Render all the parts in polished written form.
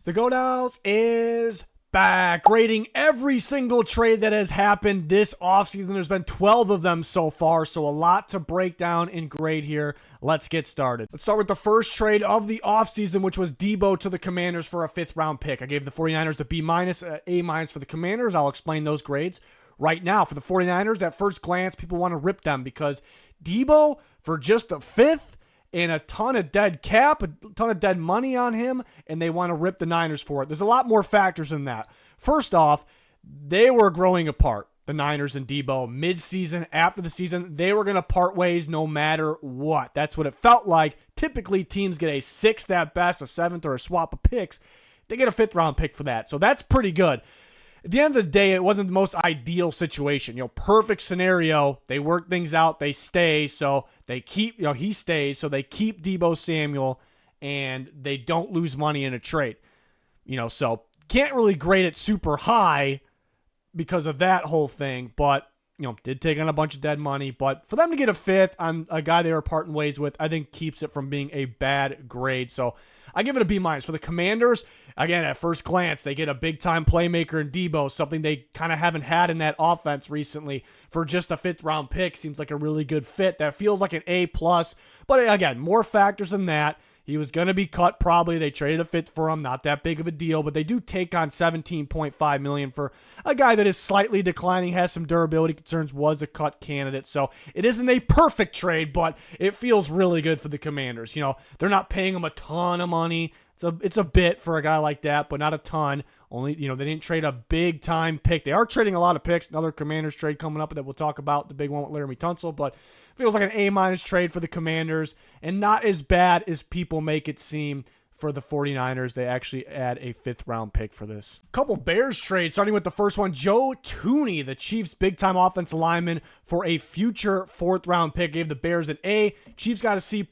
The Godchaux is back, grading every single trade that has happened this offseason. There's been 12 of them so far, so a lot to break down and grade here. Let's get started. Let's start with the first trade of the offseason, which was Deebo to the Commanders for a 5th round pick. I gave the 49ers a B-, A- for the Commanders. I'll explain those grades right now. For the 49ers, at first glance, people want to rip them because Deebo for just a 5th and a ton of dead cap, a ton of dead money on him, and they want to rip the Niners for it. There's a lot more factors than that. First off, they were growing apart, the Niners and Deebo, mid-season, after the season. They were going to part ways no matter what. That's what it felt like. Typically, teams get a 6th at best, a 7th, or a swap of picks. They get a 5th round pick for that, so that's pretty good. At the end of the day, it wasn't the most ideal situation. Perfect scenario. They work things out. They stay. So they keep, he stays. So they keep Deebo Samuel and they don't lose money in a trade. So can't really grade it super high because of that whole thing. But, did take on a bunch of dead money. But for them to get a 5th on a guy they were parting ways with, I think keeps it from being a bad grade. So I give it a B-. For the Commanders, again, at first glance, they get a big-time playmaker in Deebo, something they kind of haven't had in that offense recently. For just a 5th round pick, seems like a really good fit. That feels like an A+. But again, more factors than that. He was going to be cut probably. They traded a 5th for him. Not that big of a deal, but they do take on $17.5 million for a guy that is slightly declining, has some durability concerns, was a cut candidate. So it isn't a perfect trade, but it feels really good for the Commanders. They're not paying him a ton of money. It's a bit for a guy like that, but not a ton. Only, they didn't trade a big-time pick. They are trading a lot of picks. Another Commanders trade coming up that we'll talk about, the big one with Laremy Tunsil, but feels like an A- trade for the Commanders and not as bad as people make it seem for the 49ers. They actually add a 5th round pick for this. Couple Bears trades, starting with the first one. Tuney, the Chiefs' big-time offensive lineman, for a future 4th round pick. Gave the Bears an A. Chiefs got a C+.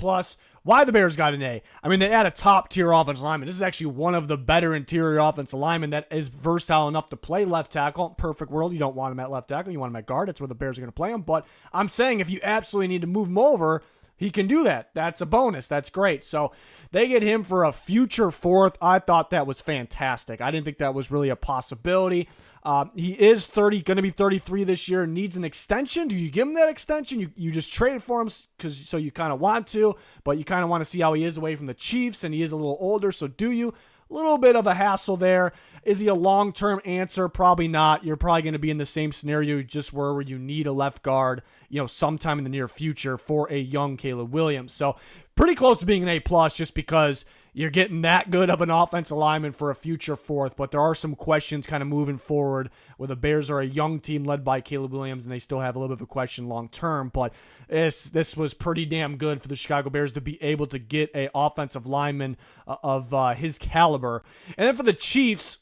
Why the Bears got an A? They add a top-tier offensive lineman. This is actually one of the better interior offensive linemen that is versatile enough to play left tackle. Perfect world, you don't want him at left tackle. You want him at guard. That's where the Bears are going to play him. But I'm saying if you absolutely need to move him over, he can do that. That's a bonus. That's great. So they get him for a future 4th. I thought that was fantastic. I didn't think that was really a possibility. He is going to be 33 this year, needs an extension. Do you give him that extension? You just traded for him so you kind of want to, but you kind of want to see how he is away from the Chiefs, and he is a little older, so do you? A little bit of a hassle there. Is he a long-term answer? Probably not. You're probably going to be in the same scenario you just were, where you need a left guard, sometime in the near future for a young Caleb Williams. So pretty close to being an A+, just because you're getting that good of an offensive lineman for a future 4th, but there are some questions kind of moving forward where the Bears are a young team led by Caleb Williams, and they still have a little bit of a question long-term, but this was pretty damn good for the Chicago Bears to be able to get an offensive lineman of his caliber. And then for the Chiefs,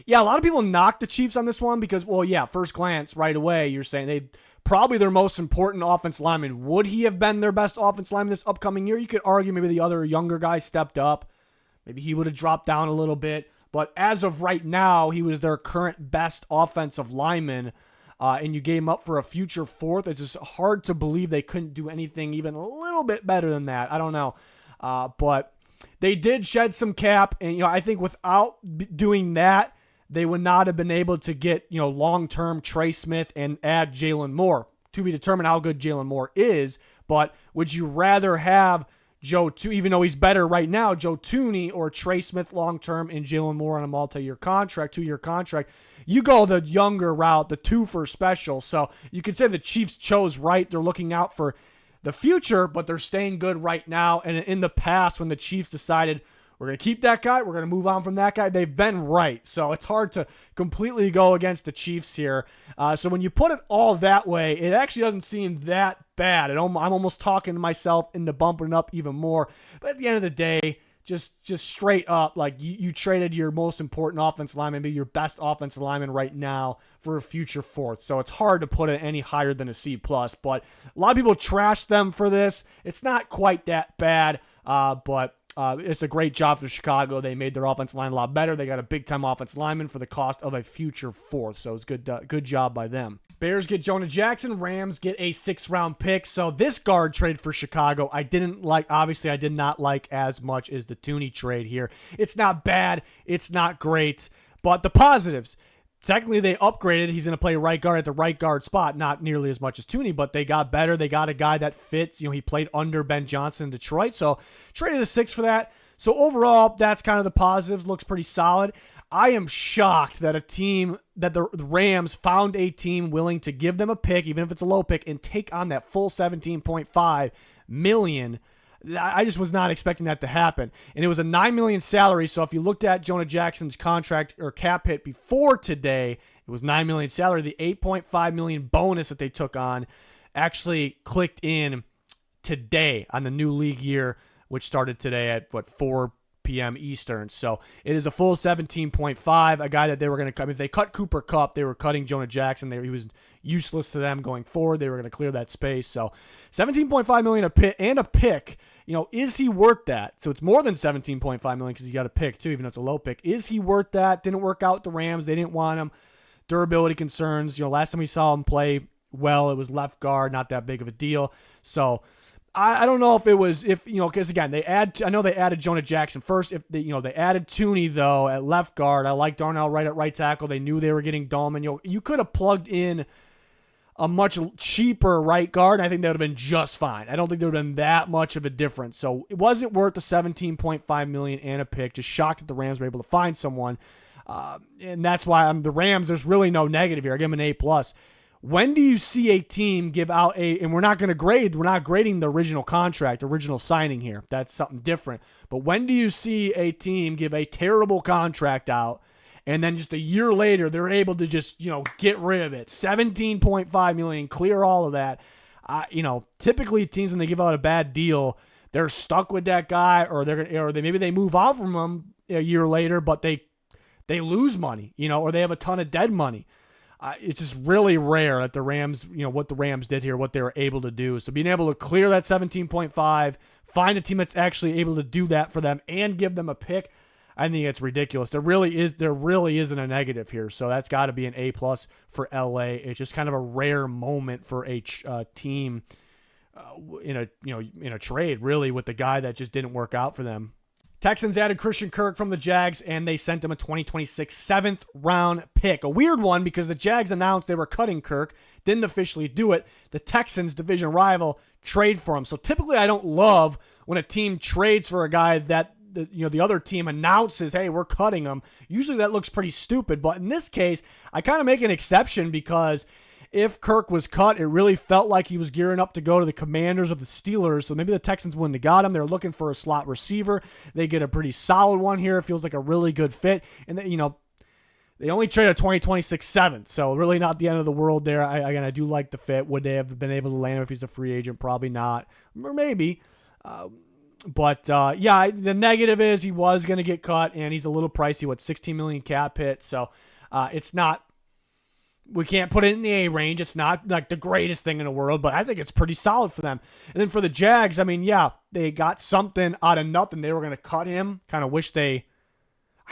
yeah, a lot of people knock the Chiefs on this one because, first glance, right away, you're saying they probably their most important offensive lineman. Would he have been their best offensive lineman this upcoming year? You could argue maybe the other younger guy stepped up. Maybe he would have dropped down a little bit. But as of right now, he was their current best offensive lineman. And you gave him up for a future 4th. It's just hard to believe they couldn't do anything even a little bit better than that. I don't know. But they did shed some cap. And, I think without doing that, they would not have been able to get, long-term Trey Smith and add Jalen Moore. To be determined how good Jalen Moore is, but would you rather have even though he's better right now, Joe Thuney or Trey Smith long-term and Jalen Moore on a multi-year contract, 2-year contract? You go the younger route, the 2 for special. So you could say the Chiefs chose right. They're looking out for the future, but they're staying good right now. And in the past, when the Chiefs decided, we're going to keep that guy, we're going to move on from that guy, they've been right. So it's hard to completely go against the Chiefs here. So when you put it all that way, it actually doesn't seem that bad. I'm almost talking myself into bumping it up even more. But at the end of the day, just straight up, like you traded your most important offensive lineman, maybe your best offensive lineman right now, for a future 4th. So it's hard to put it any higher than a C+. But a lot of people trash them for this. It's not quite that bad, but it's a great job for Chicago. They made their offensive line a lot better. They got a big-time offensive lineman for the cost of a future 4th. So it's good job by them. Bears get Jonah Jackson. Rams get a 6th-round pick. So this guard trade for Chicago, I didn't like. Obviously, I did not like as much as the Thuney trade here. It's not bad. It's not great. But the positives, technically they upgraded. He's going to play right guard at the right guard spot. Not nearly as much as Thuney, but they got better. They got a guy that fits. He played under Ben Johnson in Detroit. So traded a 6 for that. So overall, that's kind of the positives. Looks pretty solid. I am shocked that the Rams found a team willing to give them a pick, even if it's a low pick, and take on that full $17.5 million. I just was not expecting that to happen. And it was a $9 million salary. So if you looked at Jonah Jackson's contract or cap hit before today, it was $9 million salary. The $8.5 million bonus that they took on actually clicked in today on the new league year, which started today at 4 p.m. Eastern. So it is a full 17.5. A guy that they were going to cut. If they cut Cooper Kupp, they were cutting Jonah Jackson. He was useless to them going forward. They were going to clear that space. So $17.5 million a pick. Is he worth that? So it's more than $17.5 million because you got a pick too, even though it's a low pick. Is he worth that? Didn't work out with the Rams. They didn't want him. Durability concerns. Last time we saw him play well, it was left guard. Not that big of a deal. So I don't know because again, I know they added Jonah Jackson first. If they added Thuney though at left guard. I like Darnell Wright at right tackle. They knew they were getting Dolman. You could have plugged in a much cheaper right guard. I think that would have been just fine. I don't think there would have been that much of a difference. So it wasn't worth the $17.5 million and a pick. Just shocked that the Rams were able to find someone. And that's why the Rams, there's really no negative here. I give them an A+. When do you see a team give out and we're not grading the original contract, original signing here. That's something different. But when do you see a team give a terrible contract out and then just a year later they're able to just, get rid of it? $17.5 million, clear all of that. Typically teams when they give out a bad deal, they're stuck with that guy or maybe they move on from him a year later, but they lose money, or they have a ton of dead money. It's just really rare that the Rams, what the Rams did here, what they were able to do. So being able to clear that 17.5, find a team that's actually able to do that for them and give them a pick, I think it's ridiculous. There really isn't a negative here. So that's got to be an A+ for LA. It's just kind of a rare moment for a team in a trade, really, with the guy that just didn't work out for them. Texans added Christian Kirk from the Jags, and they sent him a 2026 7th-round pick. A weird one because the Jags announced they were cutting Kirk, didn't officially do it. The Texans, division rival, trade for him. So typically I don't love when a team trades for a guy that the other team announces, hey, we're cutting him. Usually that looks pretty stupid, but in this case, I kind of make an exception because if Kirk was cut, it really felt like he was gearing up to go to the Commanders of the Steelers. So maybe the Texans wouldn't have got him. They're looking for a slot receiver. They get a pretty solid one here. It feels like a really good fit. And then, they only traded a 2026 7th. So really not the end of the world there. I do like the fit. Would they have been able to land him if he's a free agent? Probably not. Or maybe. But the negative is he was going to get cut and he's a little pricey. $16 million cap hit. So it's not. We can't put it in the A range. It's not like the greatest thing in the world, but I think it's pretty solid for them. And then for the Jags, they got something out of nothing. They were going to cut him. Kind of wish I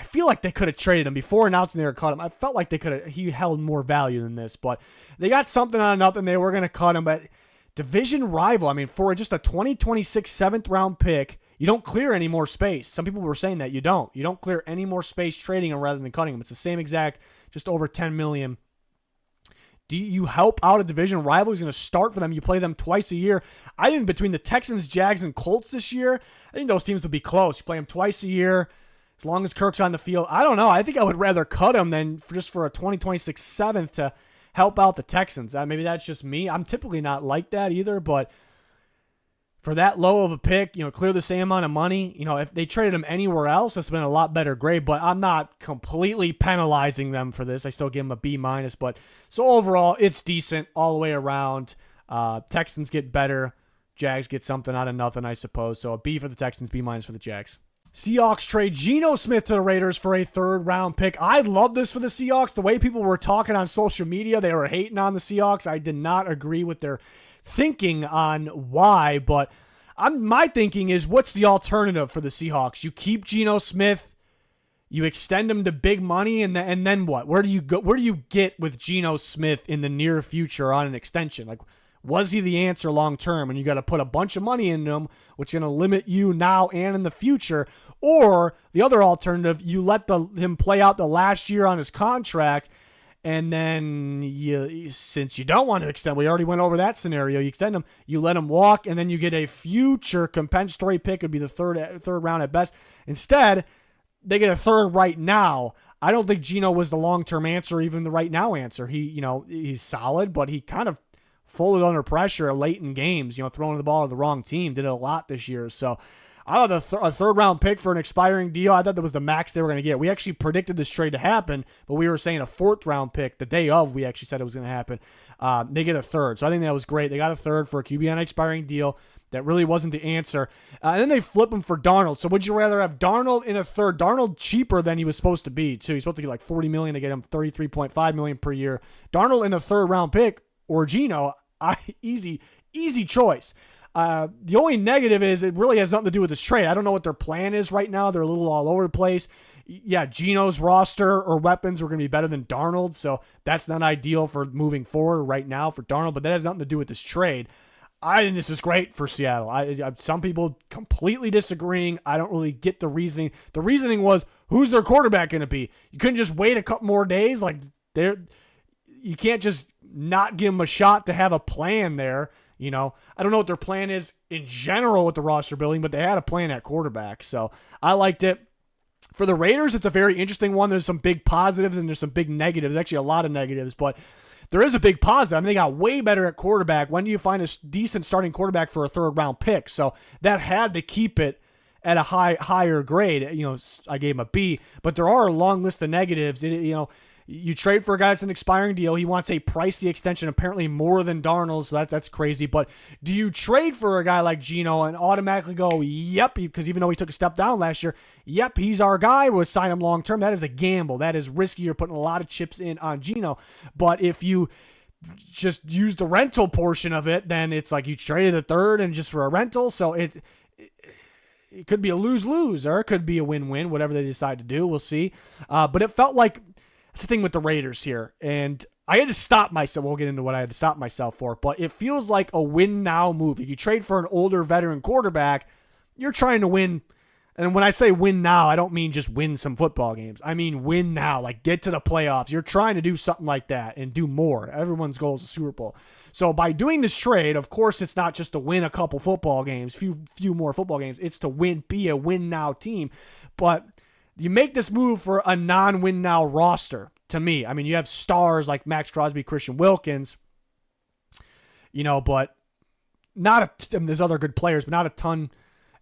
feel like they could have traded him before announcing they were cut him. I felt like he held more value than this, but they got something out of nothing. They were going to cut him, but division rival, for just a 2026 7th-round pick, you don't clear any more space. Some people were saying that you don't. You don't clear any more space trading him rather than cutting him. It's the same exact, just over $10 million. Do you help out a division rival who's going to start for them? You play them twice a year. I think between the Texans, Jags, and Colts this year, I think those teams will be close. You play them twice a year as long as Kirk's on the field. I don't know. I think I would rather cut him than for a 2026 7th to help out the Texans. Maybe that's just me. I'm typically not like that either, but for that low of a pick, clear the same amount of money. If they traded him anywhere else, it's been a lot better grade, but I'm not completely penalizing them for this. I still give them a B-. But so overall, it's decent all the way around. Texans get better. Jags get something out of nothing, I suppose. So a B for the Texans, B- for the Jags. Seahawks trade Geno Smith to the Raiders for a 3rd-round pick. I love this for the Seahawks. The way people were talking on social media, they were hating on the Seahawks. I did not agree with their thinking on why, but my thinking is, what's the alternative for the Seahawks? You keep Geno Smith, You extend him to big money, and then what? Where do you go? Where do you get with Geno Smith in the near future on an extension? Like, was he the answer long term? And you got to put a bunch of money into him, which is going to limit you now and in the future. Or the other alternative, you let him play out the last year on his contract, and then since you don't want to extend, we already went over that scenario. You extend him, you let him walk, and then you get a future compensatory pick. It would be the third round at best. Instead, they get a third right now. I don't think Geno was the long-term answer, even the right now answer. He's solid, but he kind of folded under pressure late in games, throwing the ball to the wrong team. Did it a lot this year. So I thought a third-round pick for an expiring deal, I thought that was the max they were going to get. We actually predicted this trade to happen, but we were saying a fourth-round pick the day of. We actually said it was going to happen. They get a third. So I think that was great. They got a third for a QB on an expiring deal. That really wasn't the answer. And then they flip him for Darnold. So would you rather have Darnold in a third? Darnold cheaper than he was supposed to be, too. He's supposed to get like $40 million to get him $33.5 million per year. Darnold in a third-round pick or Geno, easy choice. The only negative is it really has nothing to do with this trade. I don't know what their plan is right now. They're a little all over the place. Yeah, Geno's roster or weapons were going to be better than Darnold, so that's not ideal for moving forward right now for Darnold, but that has nothing to do with this trade. I think this is great for Seattle. Some people completely disagreeing. I don't really get the reasoning. The reasoning was, who's their quarterback going to be? You couldn't just wait a couple more days? You can't just not give them a shot to have a plan there. I don't know what their plan is in general with the roster building, but they had a plan at quarterback. So I liked it. For the Raiders, it's a very interesting one. There's some big positives and there's some big negatives. Actually, a lot of negatives, but there is a big positive. I mean, they got way better at quarterback. When do you find a decent starting quarterback for a third-round pick? So that had to keep it at a higher grade. I gave him a B, but there are a long list of negatives. You trade for a guy that's an expiring deal. He wants a pricey extension, apparently more than Darnold, so that's crazy. But do you trade for a guy like Geno and automatically go, yep, because even though he took a step down last year, yep, he's our guy, we'll sign him long-term? That is a gamble. That is risky. You're putting a lot of chips in on Geno. But if you just use the rental portion of it, then it's like you traded a third and just for a rental. So it could be a lose-lose, or it could be a win-win, whatever they decide to do. We'll see. But it felt like that's the thing with the Raiders here. And I had to stop myself. We'll get into what I had to stop myself for. But it feels like a win-now move. If you trade for an older veteran quarterback, you're trying to win. And when I say win now, I don't mean just win some football games. I mean win now, like get to the playoffs. You're trying to do something like that and do more. Everyone's goal is a Super Bowl. So by doing this trade, of course, it's not just to win a couple football games, few more football games. It's to be a win-now team. But you make this move for a non-win now roster, to me. I mean, you have stars like Max Crosby, Christian Wilkins, but there's other good players, but not a ton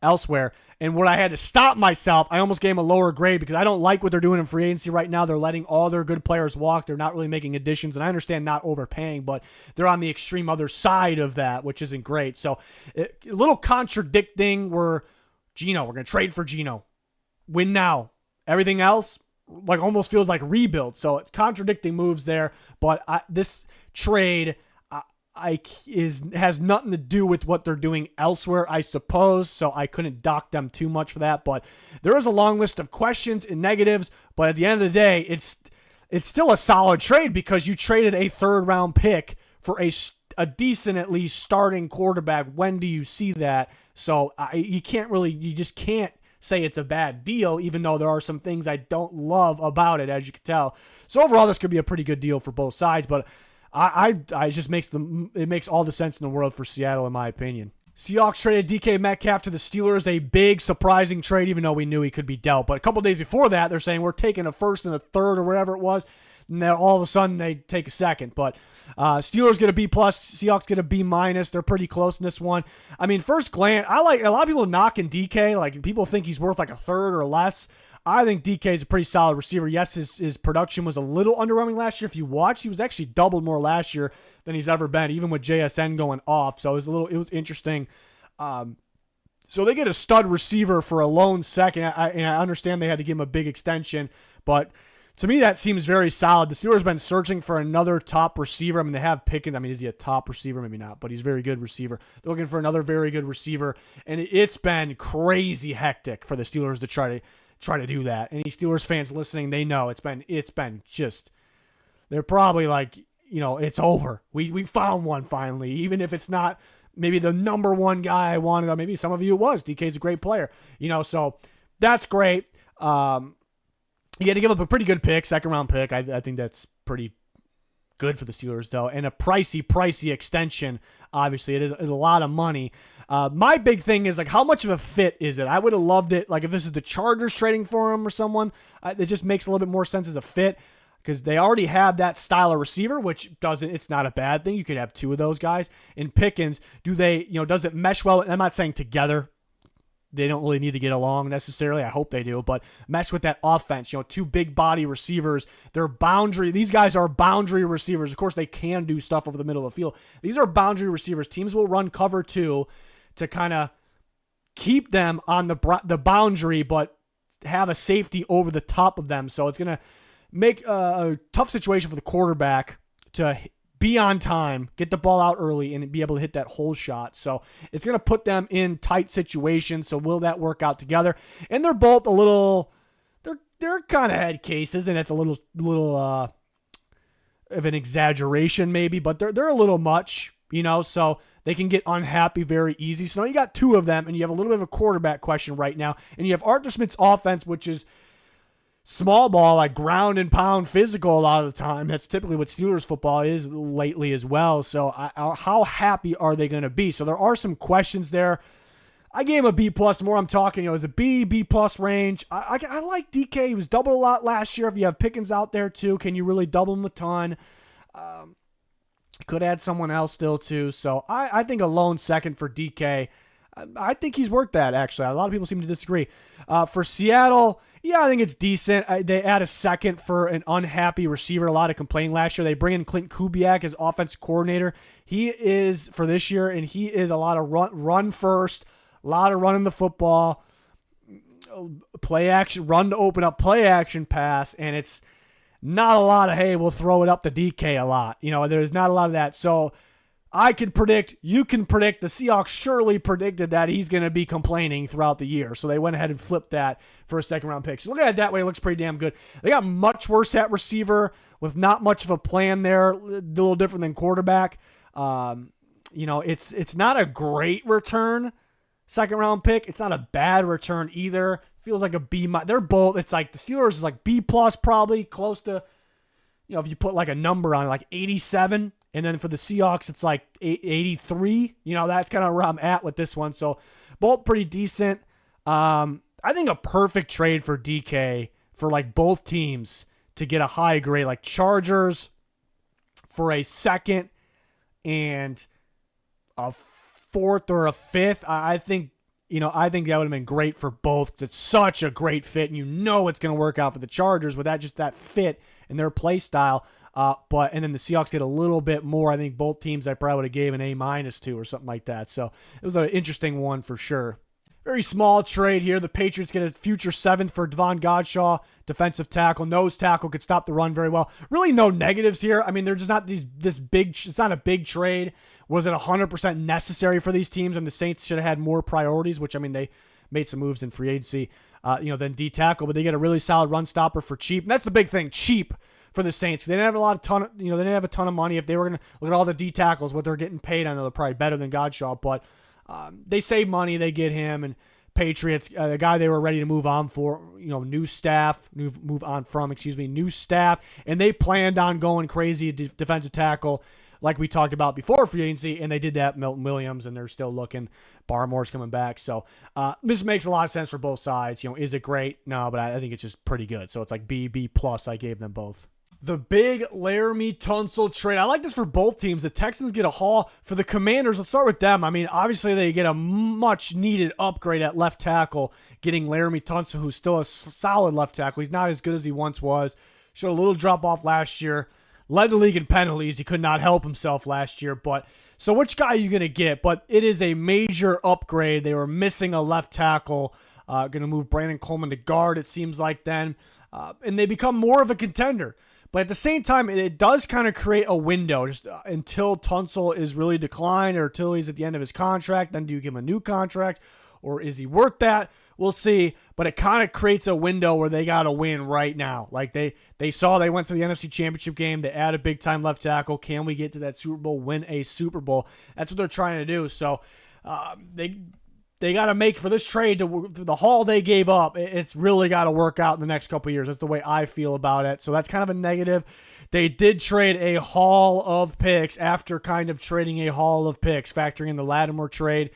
elsewhere. And what I had to stop myself, I almost gave them a lower grade because I don't like what they're doing in free agency right now. They're letting all their good players walk. They're not really making additions. And I understand not overpaying, but they're on the extreme other side of that, which isn't great. So a little contradicting where we're going to trade for Geno. Win now. Everything else almost feels like rebuild. So it's contradicting moves there. But this trade has nothing to do with what they're doing elsewhere, I suppose. So I couldn't dock them too much for that. But there is a long list of questions and negatives. But at the end of the day, it's still a solid trade because you traded a third-round pick for a decent, at least, starting quarterback. When do you see that? So you just can't say it's a bad deal, even though there are some things I don't love about it, as you can tell. So overall, this could be a pretty good deal for both sides, but it just makes all the sense in the world for Seattle, in my opinion. Seahawks traded DK Metcalf to the Steelers, a big, surprising trade, even though we knew he could be dealt. But a couple days before that, they're saying we're taking a first and a third or whatever it was, and then all of a sudden they take a second. But Steelers get a B+, Seahawks get a B-. They're pretty close in this one. I mean, first glance, I like a lot of people knocking DK. Like, people think he's worth like a third or less. I think DK is a pretty solid receiver. Yes, his production was a little underwhelming last year. If you watch, he was actually doubled more last year than he's ever been, even with JSN going off. So it was interesting. So they get a stud receiver for a lone second. I understand they had to give him a big extension, but to me, that seems very solid. The Steelers have been searching for another top receiver. I mean, they have Pickett. I mean, is he a top receiver? Maybe not, but he's a very good receiver. They're looking for another very good receiver, and it's been crazy hectic for the Steelers to try to try to do that. Any Steelers fans listening, they know it's been just, they're probably like, it's over. We found one finally, even if it's not maybe the number one guy I wanted, or maybe some of you it was. DK's a great player, so that's great. You had to give up a pretty good pick, second round pick. I think that's pretty good for the Steelers, though, and a pricey extension. Obviously, it is a lot of money. My big thing is, like, how much of a fit is it? I would have loved it, like, if this is the Chargers trading for him or someone. It just makes a little bit more sense as a fit because they already have that style of receiver, which it's not a bad thing. You could have two of those guys. In Pickens, does it mesh well? I'm not saying together. They don't really need to get along necessarily. I hope they do, but mesh with that offense. Two big body receivers. These guys are boundary receivers. Of course, they can do stuff over the middle of the field. These are boundary receivers. Teams will run cover 2 to kind of keep them on the boundary, but have a safety over the top of them. So it's going to make a tough situation for the quarterback to be on time, get the ball out early, and be able to hit that hole shot. So it's going to put them in tight situations. So will that work out together? And they're both a little, they're kind of head cases, and it's a little of an exaggeration maybe, but they're a little much, so they can get unhappy very easy. So now you got two of them, and you have a little bit of a quarterback question right now, and you have Arthur Smith's offense, which is small ball, like ground and pound physical a lot of the time. That's typically what Steelers football is lately as well. So how happy are they going to be? So there are some questions there. I gave him a B+. The more I'm talking, it was a B+ range. I like DK. He was doubled a lot last year. If you have Pickens out there too, can you really double him a ton? Could add someone else still too. So I think a lone second for DK. I think he's worth that, actually. A lot of people seem to disagree. For Seattle, yeah, I think it's decent. They add a second for an unhappy receiver. A lot of complaining last year. They bring in Clint Kubiak as offensive coordinator. He is, for this year, and he is a lot of run first, a lot of running the football, play action, run to open up, play action pass, and it's not a lot of, hey, we'll throw it up to DK a lot. There's not a lot of that. So I can predict, you can predict, the Seahawks surely predicted that he's going to be complaining throughout the year. So they went ahead and flipped that for a second-round pick. So look at it that way. It looks pretty damn good. They got much worse at receiver with not much of a plan there, a little different than quarterback. It's not a great return, second-round pick. It's not a bad return either. Feels like a B. They're both, it's like the Steelers is like B+ probably, close to, if you put like a number on it, like 87. And then for the Seahawks, it's like 83. That's kind of where I'm at with this one. So both pretty decent. I think a perfect trade for DK for like both teams to get a high grade, like Chargers for a second and a fourth or a fifth. I think that would have been great for both. It's such a great fit, and it's going to work out for the Chargers with that fit and their play style. And then the Seahawks get a little bit more. I think both teams I probably would have gave an A- to or something like that. So it was an interesting one for sure. Very small trade here. The Patriots get a future 7th for Godchaux, defensive tackle, nose tackle, could stop the run very well. Really no negatives here. I mean, they're just not this big. It's not a big trade. Was it 100% necessary for these teams? And the Saints should have had more priorities, which, I mean, they made some moves in free agency, than D tackle, but they get a really solid run stopper for cheap. And that's the big thing, cheap for the Saints. They didn't have they didn't have a ton of money. If they were going to look at all the D tackles, what they're getting paid, I know they're probably better than Godchaux, but they save money. They get him, and Patriots, the guy they were ready to move on for, new staff, new staff, and they planned on going crazy defensive tackle like we talked about before free agency, and they did that. Milton Williams, and they're still looking. Barmore's coming back, so this makes a lot of sense for both sides. Is it great? No, but I think it's just pretty good. So it's like B+. I gave them both. The big Laremy Tunsil trade. I like this for both teams. The Texans get a haul. For the Commanders, let's start with them. I mean, obviously they get a much-needed upgrade at left tackle, getting Laremy Tunsil, who's still a solid left tackle. He's not as good as he once was. Showed a little drop-off last year. Led the league in penalties. He could not help himself last year. So which guy are you going to get? But it is a major upgrade. They were missing a left tackle. Going to move Brandon Coleman to guard, it seems like then. And they become more of a contender. But at the same time, it does kind of create a window just until Tunsil is really declined or until he's at the end of his contract. Then do you give him a new contract, or is he worth that? we'll see. But it kind of creates a window where they got to win right now. Like they saw they went to the NFC Championship game. They added big-time left tackle. Can we get to that Super Bowl, win a Super Bowl? That's what they're trying to do. So they got to make for this trade to the haul they gave up. It's really got to work out in the next couple of years. That's the way I feel about it. So that's kind of a negative. They did trade a haul of picks after kind of trading a haul of picks, factoring in the Lattimore trade.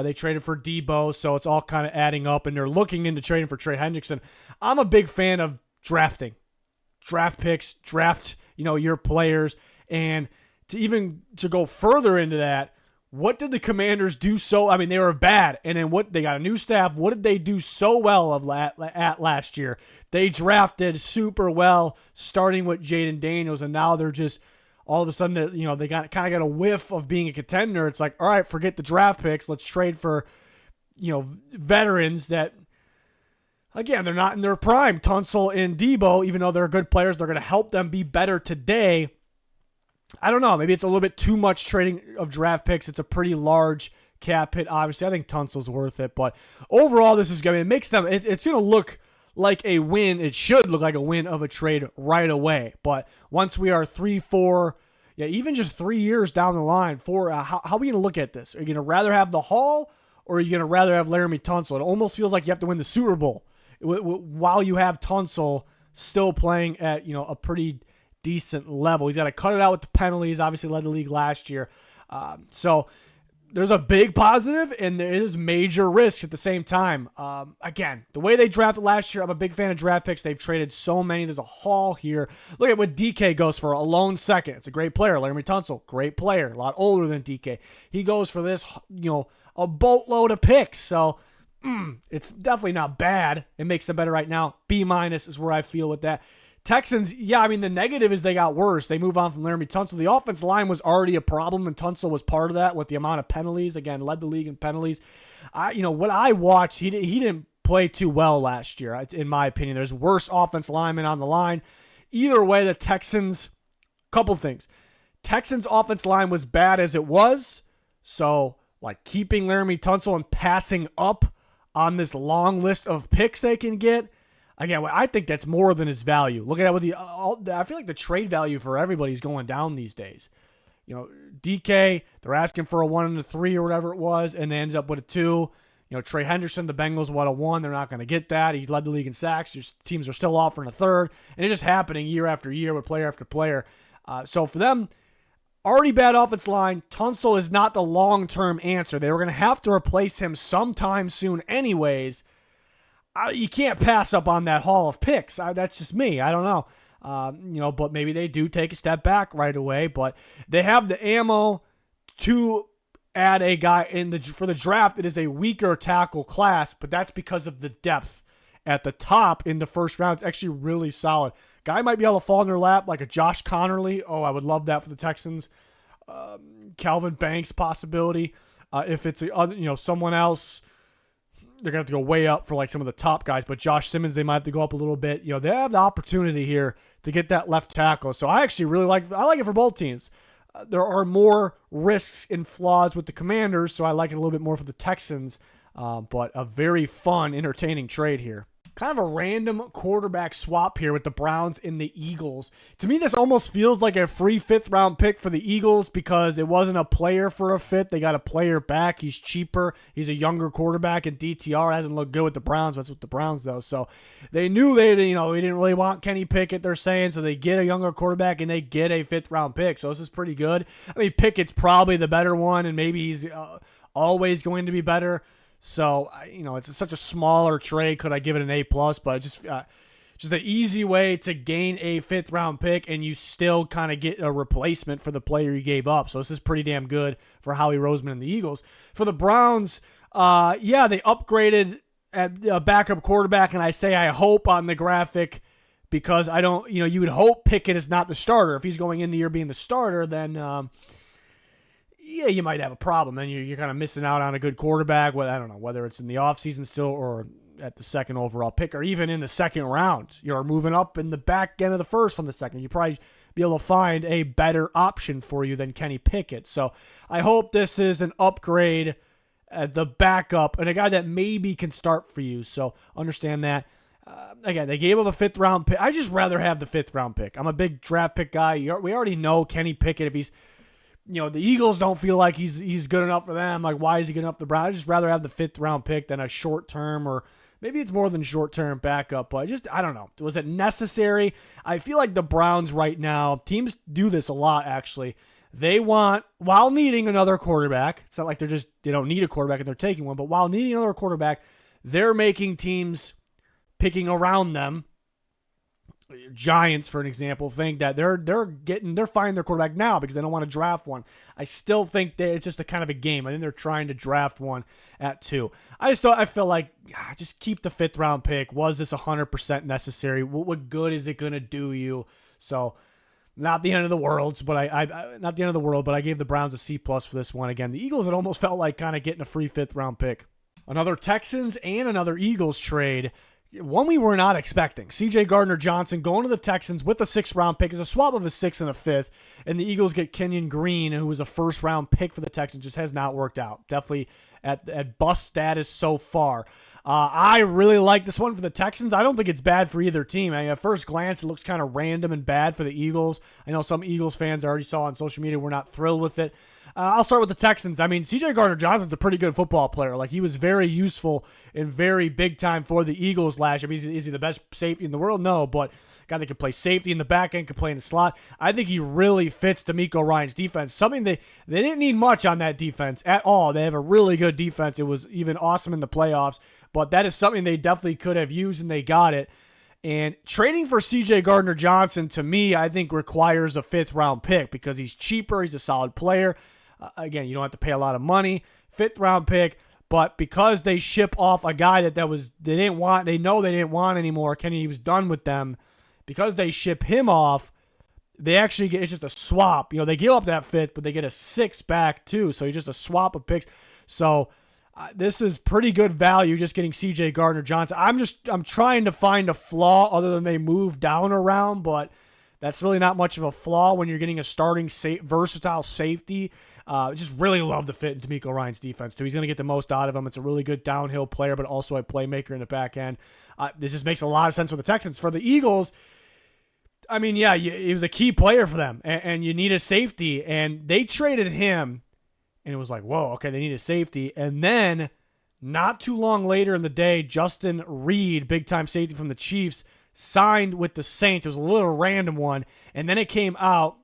They traded for Deebo, so it's all kind of adding up, and they're looking into trading for Trey Hendrickson. I'm a big fan of drafting. Draft picks, draft, your players, and to go further into that, what did the Commanders do they were bad, and then they got a new staff. What did they do so well at last year? They drafted super well, starting with Jaden Daniels, and now they're just all of a sudden, they kind of got a whiff of being a contender. It's like, all right, forget the draft picks. Let's trade for, veterans that, again, they're not in their prime. Tunsil and Deebo, even though they're good players, they're going to help them be better today. I don't know. Maybe it's a little bit too much trading of draft picks. It's a pretty large cap hit, obviously. I think Tunsil's worth it. But overall, this is going to, it makes them, it's going to look like a win. It should look like a win of a trade right away. But once we are 3, 4, even just 3 years down the line, how are we going to look at this? Are you going to rather have the haul, or are you going to rather have Laremy Tunsil? It almost feels like you have to win the Super Bowl while you have Tunsil still playing at a pretty decent level. He's got to cut it out with the penalties. Obviously led the league last year. So there's a big positive, and there is major risk at the same time. Again, the way they drafted last year, I'm a big fan of draft picks. They've traded so many. There's a haul here. Look at what DK goes for, a lone second. It's a great player. Laremy Tunsil, great player, a lot older than DK. He goes for this, a boatload of picks. So it's definitely not bad. It makes them better right now. B- is where I feel with that. Texans, the negative is they got worse. They move on from Laremy Tunsil. The offensive line was already a problem, and Tunsil was part of that with the amount of penalties. Again, led the league in penalties. What I watched, he didn't play too well last year, in my opinion. There's worse offensive linemen on the line. Either way, the Texans, couple things. Texans' offensive line was bad as it was, so keeping Laremy Tunsil and passing up on this long list of picks they can get, again, I think that's more than his value. Look at it with I feel like the trade value for everybody's going down these days. DK, they're asking for a 1 and a 3 or whatever it was, and it ends up with a 2. Trey Hendrickson, the Bengals, a 1. They're not going to get that. He led the league in sacks. Your teams are still offering a 3rd, and it's just happening year after year with player after player. So for them, already bad offensive line. Tunsil is not the long-term answer. They were going to have to replace him sometime soon anyways. You can't pass up on that haul of picks. That's just me. I don't know. But maybe they do take a step back right away. But they have the ammo to add a guy for the draft. It is a weaker tackle class, but that's because of the depth at the top in the first round. It's actually really solid. Guy might be able to fall in their lap like a Josh Connerly. Oh, I would love that for the Texans. Calvin Banks possibility. If it's someone else, they're going to have to go way up for some of the top guys, but Josh Simmons, they might have to go up a little bit. They have the opportunity here to get that left tackle. So I actually really like it for both teams. There are more risks and flaws with the Commanders, so I like it a little bit more for the Texans, but a very fun, entertaining trade here. Kind of a random quarterback swap here with the Browns and the Eagles. To me, this almost feels like a free 5th-round pick for the Eagles because it wasn't a player for a fit. They got a player back. He's cheaper. He's a younger quarterback, and DTR hasn't looked good with the Browns. That's with the Browns, though. So they knew they didn't really want Kenny Pickett, they're saying, so they get a younger quarterback, and they get a 5th-round pick. So this is pretty good. Pickett's probably the better one, and maybe he's always going to be better. So, it's such a smaller trade. Could I give it an A+? But just an easy way to gain a 5th-round pick, and you still kind of get a replacement for the player you gave up. So this is pretty damn good for Howie Roseman and the Eagles. For the Browns, they upgraded at a backup quarterback, and I say I hope on the graphic because I don't, you would hope Pickett is not the starter. If he's going into the year being the starter, then you might have a problem. Then you're kind of missing out on a good quarterback. Well, I don't know whether it's in the offseason still or at the 2nd overall pick or even in the 2nd round. You're moving up in the back end of the 1st from the 2nd. You probably be able to find a better option for you than Kenny Pickett. So I hope this is an upgrade the backup and a guy that maybe can start for you. So understand that. Again, they gave up a 5th round pick. I just rather have the 5th round pick. I'm a big draft pick guy. We already know Kenny Pickett. If he's, the Eagles don't feel like he's good enough for them. Like, why is he good enough for the Browns? I just rather have the 5th round pick than a short term, or maybe it's more than short term backup. But I don't know. Was it necessary? I feel like the Browns right now, teams do this a lot actually. They want, while needing another quarterback, it's not like they don't need a quarterback and they're taking one, but while needing another quarterback, they're making teams picking around them. Giants, for an example, think that they're finding their quarterback now because they don't want to draft one. I still think that it's just a kind of a game. I think they're trying to draft one at 2. I feel like just keep the 5th round pick. Was this 100% necessary? What good is it going to do you? So not the end of the world, but not the end of the world, but I gave the Browns a C+ for this one. Again, the Eagles, it almost felt like kind of getting a free 5th round pick. Another Texans and another Eagles trade. One we were not expecting. CJ Gardner-Johnson going to the Texans with a 6th round pick. Is a swap of a 6th and a 5th. And the Eagles get Kenyon Green, who was a 1st round pick for the Texans. Just has not worked out. Definitely at bust status so far. I really like this one for the Texans. I don't think it's bad for either team. I mean, at first glance, it looks kind of random and bad for the Eagles. I know some Eagles fans I already saw on social media were not thrilled with it. I'll start with the Texans. I mean, CJ Gardner-Johnson's a pretty good football player. Like, he was very useful and very big time for the Eagles last year. I mean, is he the best safety in the world? No, but a guy that can play safety in the back end, can play in the slot. I think he really fits DeMeco Ryans' defense. Something they didn't need much on that defense at all. They have a really good defense. It was even awesome in the playoffs, but that is something they definitely could have used, and they got it. And trading for CJ Gardner-Johnson, to me, I think requires a 5th round pick because he's cheaper. He's a solid player. Again, you don't have to pay a lot of money. 5th round pick, but because they ship off a guy they didn't want, they know they didn't want anymore. Kenny was done with them. Because they ship him off, they actually get, it's just a swap. They give up that 5th, but they get a 6th back too. So it's just a swap of picks. So this is pretty good value, just getting CJ Gardner-Johnson. I'm trying to find a flaw other than they move down around, but that's really not much of a flaw when you're getting a starting versatile safety. Just really love the fit in DeMeco Ryans' defense, too. He's going to get the most out of him. It's a really good downhill player, but also a playmaker in the back end. This just makes a lot of sense for the Texans. For the Eagles, I mean, yeah, he was a key player for them, and you need a safety, and they traded him, and it was like, whoa, okay, they need a safety. And then, not too long later in the day, Justin Reed, big-time safety from the Chiefs, signed with the Saints. It was a little random one, and then it came out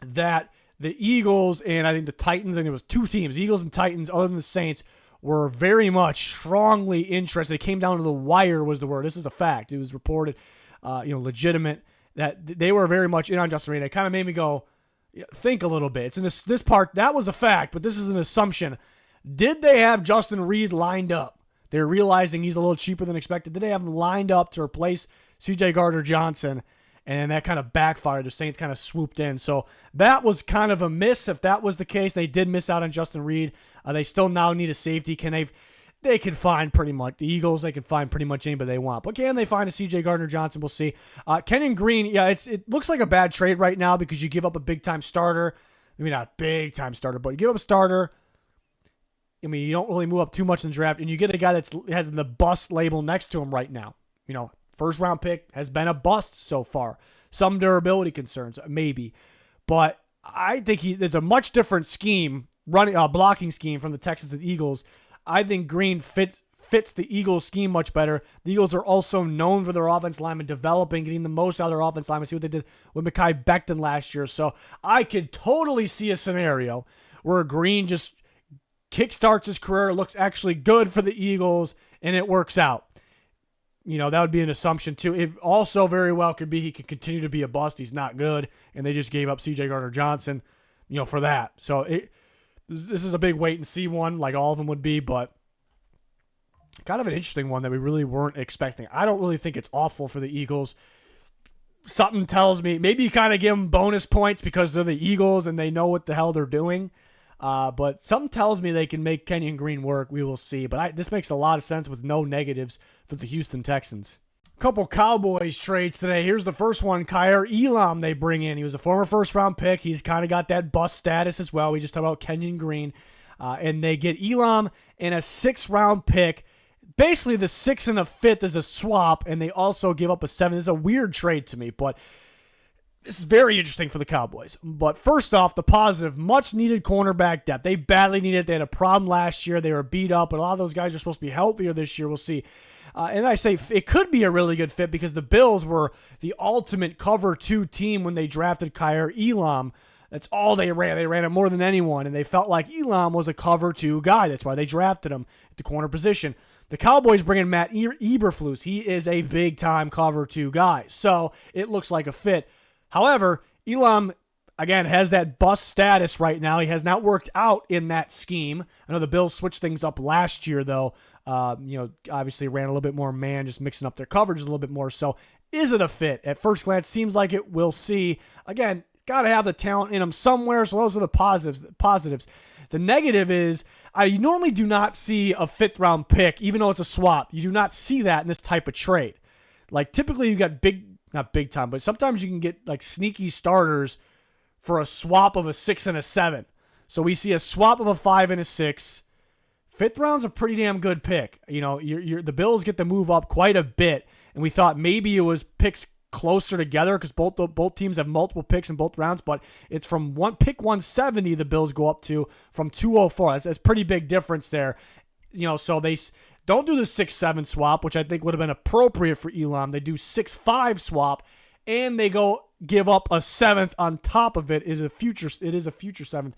that the Eagles and I think the Titans, and it was 2 teams, Eagles and Titans, other than the Saints, were very much strongly interested. It came down to the wire was the word. This is a fact. It was reported, legitimate, that they were very much in on Justin Reed. It kind of made me go, think a little bit. It's in this part, that was a fact, but this is an assumption. Did they have Justin Reed lined up? They're realizing he's a little cheaper than expected. Did they have him lined up to replace CJ Gardner-Johnson? And that kind of backfired. The Saints kind of swooped in. So that was kind of a miss. If that was the case, they did miss out on Justin Reed. They still now need a safety. They can find pretty much, the Eagles, they can find pretty much anybody they want. But can they find a CJ Gardner-Johnson? We'll see. Kenyon Green, yeah, it looks like a bad trade right now because you give up a big-time starter. Maybe not a big-time starter, but you give up a starter. I mean, you don't really move up too much in the draft, and you get a guy that has the bust label next to him right now. 1st round pick has been a bust so far. Some durability concerns, maybe. But I think it's a much different scheme, blocking scheme from the Texans and the Eagles. I think Green fits the Eagles scheme much better. The Eagles are also known for their offense linemen developing, getting the most out of their offense linemen. See what they did with Mekhi Becton last year. So I could totally see a scenario where Green just kickstarts his career, looks actually good for the Eagles, and it works out. That would be an assumption, too. It also very well could be he could continue to be a bust. He's not good, and they just gave up CJ Gardner-Johnson, for that. So this is a big wait-and-see one, like all of them would be, but kind of an interesting one that we really weren't expecting. I don't really think it's awful for the Eagles. Something tells me maybe you kind of give them bonus points because they're the Eagles and they know what the hell they're doing. But something tells me they can make Kenyon Green work. We will see. But this makes a lot of sense with no negatives for the Houston Texans. Couple Cowboys trades today. Here's the first one. Kaiir Elam they bring in. He was a former 1st round pick. He's kind of got that bust status as well. We just talked about Kenyon Green. and they get Elam and a 6th-round pick. Basically, the 6th and the 5th is a swap, and they also give up a 7th. This is a weird trade to me, but this is very interesting for the Cowboys. But first off, the positive, much-needed cornerback depth. They badly needed it. They had a problem last year. They were beat up, but a lot of those guys are supposed to be healthier this year. We'll see. And I say it could be a really good fit because the Bills were the ultimate cover 2 team when they drafted Kaiir Elam. That's all they ran. They ran it more than anyone, and they felt like Elam was a cover 2 guy. That's why they drafted him at the corner position. The Cowboys bring in Matt Eberflus. He is a big-time cover 2 guy, so it looks like a fit. However, Elam, again, has that bust status right now. He has not worked out in that scheme. I know the Bills switched things up last year, though. Obviously ran a little bit more man, just mixing up their coverages a little bit more. So is it a fit? At first glance, seems like it. We'll see. Again, got to have the talent in them somewhere, so those are the positives. The negative is you normally do not see a 5th-round pick, even though it's a swap. You do not see that in this type of trade. Like, typically you got not big time, but sometimes you can get like sneaky starters for a swap of a 6 and a 7. So we see a swap of a 5 and a 6. 5th round's a pretty damn good pick. The Bills get to move up quite a bit, and we thought maybe it was picks closer together because both teams have multiple picks in both rounds, but it's from pick 170 the Bills go up to from 204. That's a pretty big difference there. So they don't do the 6-7 swap, which I think would have been appropriate for Elam. They do 6-5 swap, and they go give up a 7th on top of it. It is a future 7th.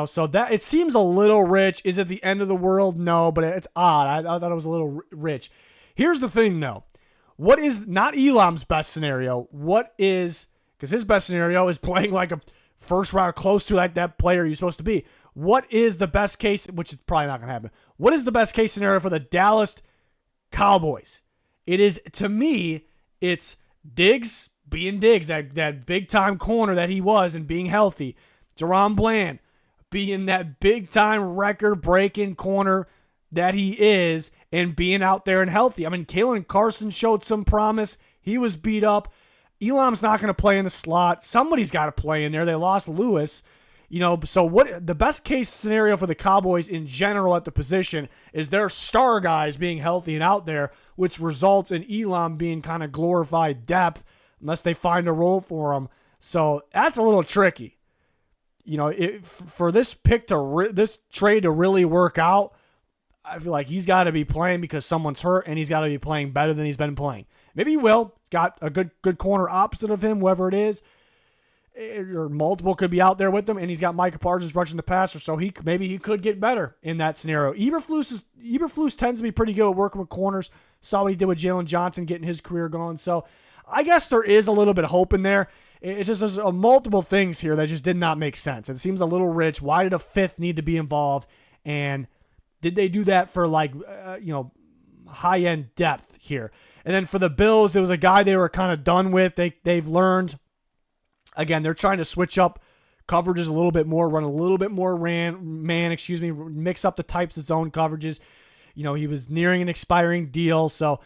So that it seems a little rich. Is it the end of the world? No, but it's odd. I thought it was a little rich. Here's the thing, though. What is not Elam's best scenario? Because his best scenario is playing like a first round, close to like that player you're supposed to be. What is the best case, which is probably not going to happen. What is the best case scenario for the Dallas Cowboys? It is, to me, it's Diggs being Diggs, that big-time corner that he was and being healthy. Jerome Bland being that big-time record-breaking corner that he is and being out there and healthy. I mean, Kalen Carson showed some promise. He was beat up. Elam's not going to play in the slot. Somebody's got to play in there. They lost Lewis. So what the best case scenario for the Cowboys in general at the position is their star guys being healthy and out there, which results in Elam being kind of glorified depth unless they find a role for him. So that's a little tricky. For this this trade to really work out, I feel like he's got to be playing because someone's hurt, and he's got to be playing better than he's been playing. Maybe he will. He's got a good corner opposite of him, whoever it is. Or multiple could be out there with him, and he's got Micah Parsons rushing the passer, so maybe he could get better in that scenario. Eberflus tends to be pretty good at working with corners. Saw what he did with Jalen Johnson getting his career going. So I guess there is a little bit of hope in there. It's just there's multiple things here that just did not make sense. It seems a little rich. Why did a 5th need to be involved? And did they do that for high-end depth here? And then for the Bills, there was a guy they were kind of done with. They've learned. Again, they're trying to switch up coverages a little bit more, run a little bit more mix up the types of zone coverages. He was nearing an expiring deal. So,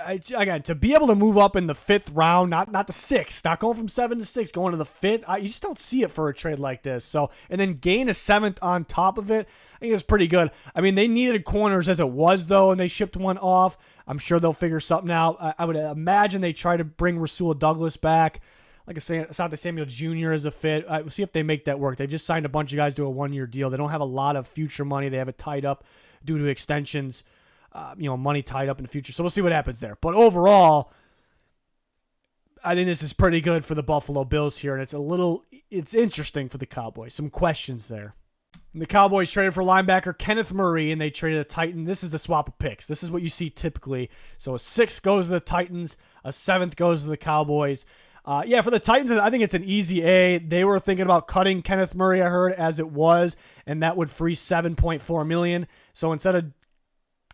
again, to be able to move up in the 5th round, not the 6th, not going from 7 to 6, going to the 5th, you just don't see it for a trade like this. So, and then gain a 7th on top of it, I think it's pretty good. I mean, they needed corners as it was, though, and they shipped one off. I'm sure they'll figure something out. I would imagine they try to bring Rasul Douglas back. Like I say, Asante Samuel Jr. is a fit. We'll see if they make that work. They've just signed a bunch of guys to a 1-year deal. They don't have a lot of future money. They have it tied up due to extensions, money tied up in the future. So we'll see what happens there. But overall, I think this is pretty good for the Buffalo Bills here, and it's interesting for the Cowboys. Some questions there. And the Cowboys traded for linebacker Kenneth Murray, and they traded a Titan. This is the swap of picks. This is what you see typically. So a 6th goes to the Titans, a 7th goes to the Cowboys. For the Titans, I think it's an easy A. They were thinking about cutting Kenneth Murray, I heard, as it was, and that would free $7.4 million. So instead of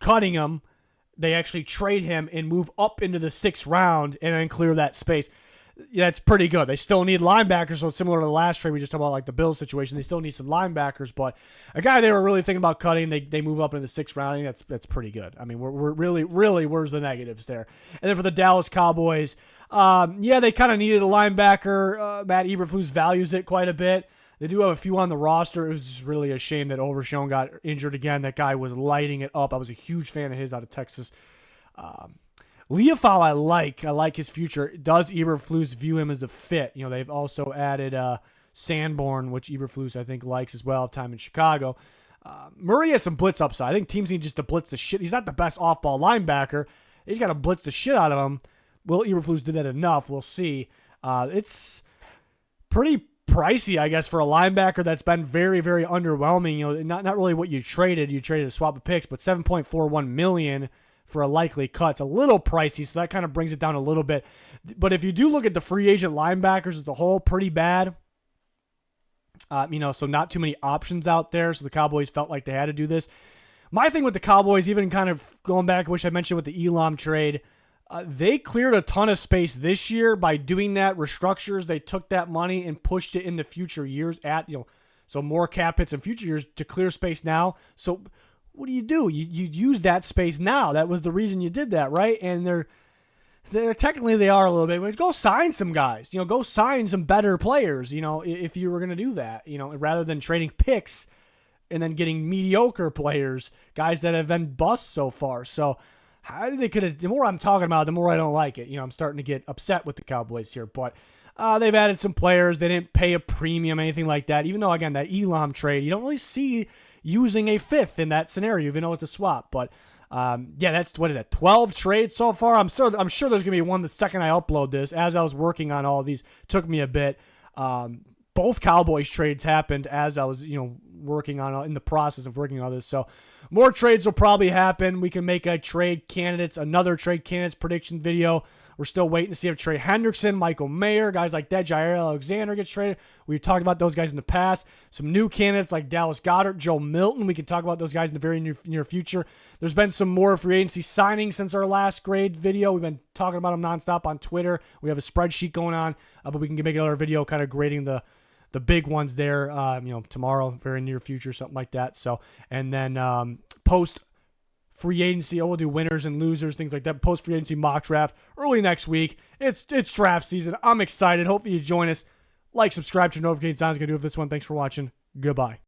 cutting him, they actually trade him and move up into the 6th round and then clear that space. Yeah, it's pretty good. They still need linebackers, so it's similar to the last trade we just talked about, like the Bills situation. They still need some linebackers, but a guy they were really thinking about cutting, they move up into the 6th round. I think that's pretty good. I mean, we're really, where's the negatives there? And then for the Dallas Cowboys, they kind of needed a linebacker. Matt Eberflus values it quite a bit. They do have a few on the roster. It was just really a shame that Overshown got injured again. That guy was lighting it up. I was a huge fan of his out of Texas. Leofau, I like his future. Does Eberflus view him as a fit? They've also added Sanborn, which Eberflus I think likes as well. Time in Chicago. Murray has some blitz upside. I think teams need just to blitz the shit. He's not the best off-ball linebacker. He's got to blitz the shit out of him. Will Eberflus do that enough? We'll see. It's pretty pricey, I guess, for a linebacker that's been very, very underwhelming. Not really what you traded. You traded a swap of picks, but $7.41 million for a likely cut. It's a little pricey, so that kind of brings it down a little bit. But if you do look at the free agent linebackers as a whole, pretty bad. So not too many options out there. So the Cowboys felt like they had to do this. My thing with the Cowboys, even kind of going back, which I mentioned with the Elam trade, they cleared a ton of space this year by doing that restructures. They took that money and pushed it into future years so more cap hits in future years to clear space now. So what do? You use that space now. That was the reason you did that, right? And they're technically they are a little bit. But go sign some guys. Go sign some better players. If you were going to do that, rather than trading picks and then getting mediocre players, guys that have been busts so far. So the more I'm talking about it, the more I don't like it. I'm starting to get upset with the Cowboys here. But they've added some players. They didn't pay a premium, anything like that. Even though, again, that Elam trade, you don't really see using a fifth in that scenario, even though it's a swap. But that's 12 trades so far. I'm sure there's gonna be one the second I upload this. As I was working on all these, took me a bit. Both Cowboys trades happened as I was working on in the process of working on this. So more trades will probably happen. We can make another trade candidates prediction video. We're still waiting to see if Trey Hendrickson, Michael Mayer, guys like that, Jair Alexander gets traded. We've talked about those guys in the past. Some new candidates like Dallas Goedert, Joe Milton. We can talk about those guys in the very near future. There's been some more free agency signings since our last grade video. We've been talking about them nonstop on Twitter. We have a spreadsheet going on, but we can make another video kind of grading the big ones there, tomorrow, very near future, something like that. So, and then post free agency, we'll do winners and losers, things like that. Post free agency mock draft early next week. It's draft season. I'm excited. Hopefully you join us. Like, subscribe, turn notifications on. It's gonna do it for this one. Thanks for watching. Goodbye.